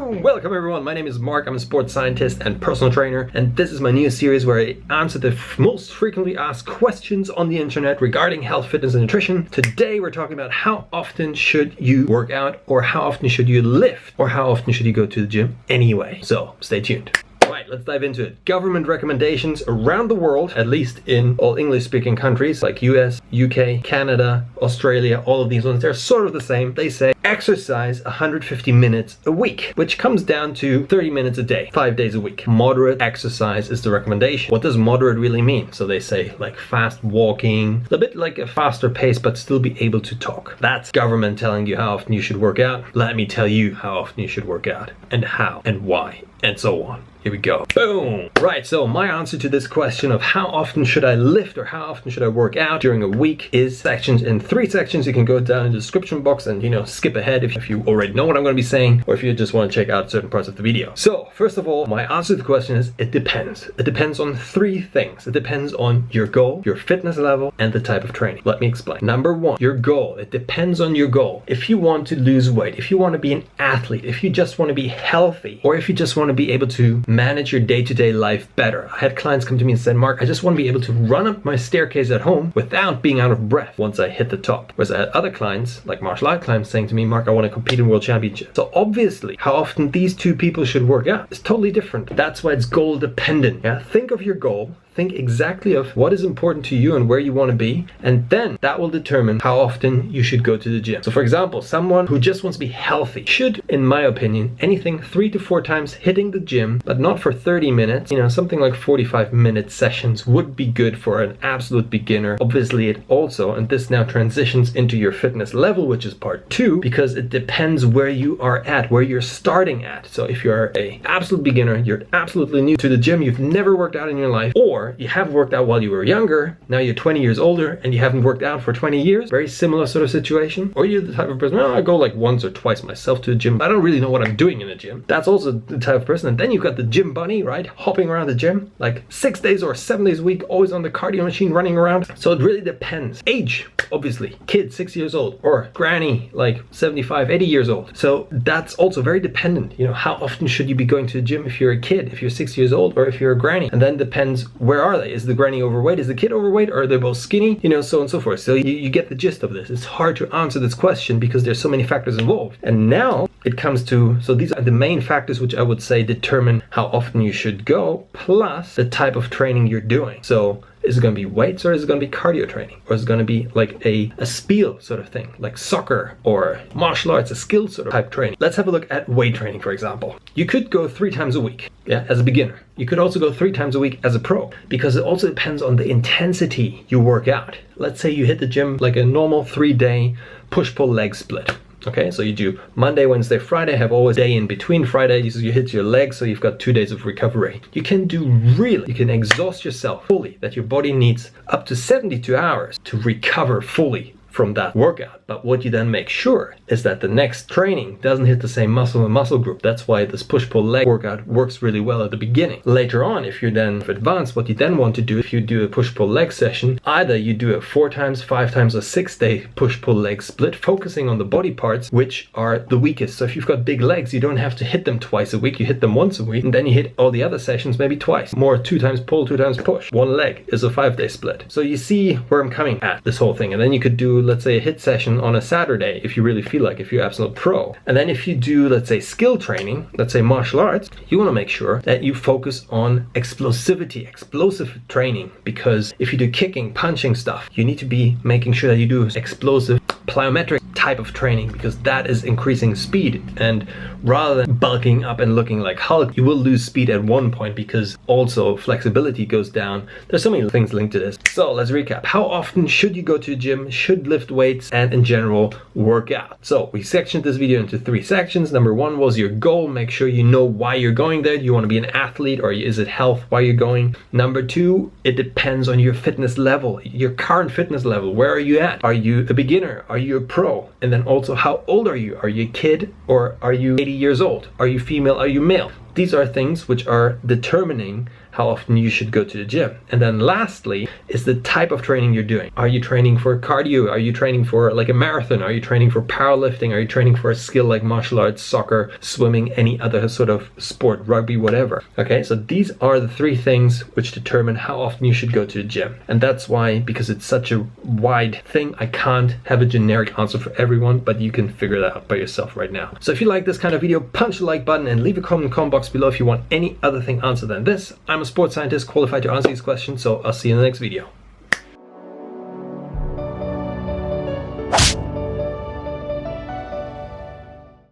Boom! Welcome everyone, my name is Mark, I'm a sports scientist and personal trainer, and this is my new series where I answer the most frequently asked questions on the internet regarding health, fitness and nutrition. Today we're talking about how often should you work out, or how often should you lift, or how often should you go to the gym anyway. So stay tuned. Right, let's dive into it. Government recommendations around the world, at least in all English-speaking countries like US, UK, Canada, Australia, all of these ones, they're sort of the same. They say exercise 150 minutes a week, which comes down to 30 minutes a day, 5 days a week. Moderate exercise is the recommendation. What does moderate really mean? So they say like fast walking, a bit like a faster pace, but still be able to talk. That's government telling you how often you should work out. Let me tell you how often you should work out, and how, and why, and so on. Here we go. Boom! Right, so my answer to this question of how often should I lift or how often should I work out during a week is sections in 3 sections. You can go down in the description box and, skip ahead if you already know what I'm going to be saying, or if you just want to check out certain parts of the video. So, first of all, my answer to the question is it depends. It depends on 3 things. It depends on your goal, your fitness level, and the type of training. Let me explain. Number 1, your goal. It depends on your goal. If you want to lose weight, if you want to be an athlete, if you just want to be healthy, or if you just want to be able to manage your day-to-day life better. I had clients come to me and said, Mark, I just want to be able to run up my staircase at home without being out of breath once I hit the top. Whereas I had other clients, like martial art clients, saying to me, Mark, I want to compete in world championships. So obviously, how often these 2 people should work out is totally different. That's why it's goal dependent. Yeah, think of your goal. Think exactly of what is important to you and where you want to be, and then that will determine how often you should go to the gym. So for example, someone who just wants to be healthy should, in my opinion, anything 3 to 4 times hitting the gym, but not for 30 minutes. Something like 45-minute sessions would be good for an absolute beginner. Obviously it also, and this now transitions into your fitness level, which is part 2, because it depends where you are at, where you're starting at. So if you're a absolute beginner, you're absolutely new to the gym, you've never worked out in your life, or you have worked out while you were younger, now you're 20 years older and you haven't worked out for 20 years, very similar sort of situation. Or you're the type of person, I go like once or twice myself to the gym, I don't really know what I'm doing in the gym. That's also the type of person. And then you've got the gym bunny, right? Hopping around the gym like 6 days or 7 days a week, always on the cardio machine running around. So it really depends. Age, obviously, kid 6 years old, or granny like 75, 80 years old. So that's also very dependent. How often should you be going to the gym if you're a kid, if you're 6 years old, or if you're a granny? And then depends, where are they? Is the granny overweight? Is the kid overweight? Or are they both skinny? So on and so forth. So you get the gist of this. It's hard to answer this question because there's so many factors involved. And now it comes to, so these are the main factors which I would say determine how often you should go, plus the type of training you're doing. So is it going to be weights, or is it going to be cardio training? Or is it going to be like a spiel sort of thing, like soccer or martial arts, a skill sort of type training? Let's have a look at weight training, for example. You could go 3 times a week, as a beginner. You could also go 3 times a week as a pro, because it also depends on the intensity you work out. Let's say you hit the gym like a normal 3-day push-pull leg split. Okay, so you do Monday, Wednesday, Friday, have always a day in between Friday, you hit your legs, so you've got 2 days of recovery. You can exhaust yourself fully, that your body needs up to 72 hours to recover fully from that workout. But what you then make sure is that the next training doesn't hit the same muscle group. That's why this push-pull leg workout works really well at the beginning. Later on, if you're then advanced, what you then want to do, if you do a push-pull leg session, either you do a 4 times, 5 times, or 6-day push-pull leg split, focusing on the body parts which are the weakest. So if you've got big legs, you don't have to hit them twice a week, you hit them once a week, and then you hit all the other sessions maybe twice. More 2 times pull, 2 times push. 1 leg is a 5-day split. So you see where I'm coming at this whole thing. And then you could do, let's say, a hit session on a Saturday if you really feel like, if you're absolute pro. And then if you do, let's say, skill training, let's say martial arts, you want to make sure that you focus on explosive training, because if you do kicking, punching stuff, you need to be making sure that you do explosive plyometric type of training, because that is increasing speed. And rather than bulking up and looking like Hulk, you will lose speed at one point, because also flexibility goes down. There's so many things linked to this. So let's recap. How often should you go to the gym, should lift weights, and in general work out? So we sectioned this video into 3 sections. Number 1 was your goal. Make sure you know why you're going there. Do you want to be an athlete, or is it health why you're going? Number 2, it depends on your fitness level, your current fitness level. Where are you at? Are you a beginner? Are you a pro? And then also, how old are you? Are you a kid, or are you 80 years old? Are you female? Are you male? These are things which are determining how often you should go to the gym. And then lastly is the type of training you're doing. Are you training for cardio? Are you training for like a marathon? Are you training for powerlifting? Are you training for a skill like martial arts, soccer, swimming, any other sort of sport, rugby, whatever? Okay, so these are the 3 things which determine how often you should go to the gym. And that's why, because it's such a wide thing, I can't have a generic answer for everyone, but you can figure that out by yourself right now. So if you like this kind of video, punch the like button and leave a comment in the comment box below if you want any other thing answered than this. I'm a sports scientist qualified to answer these questions, so I'll see you in the next video.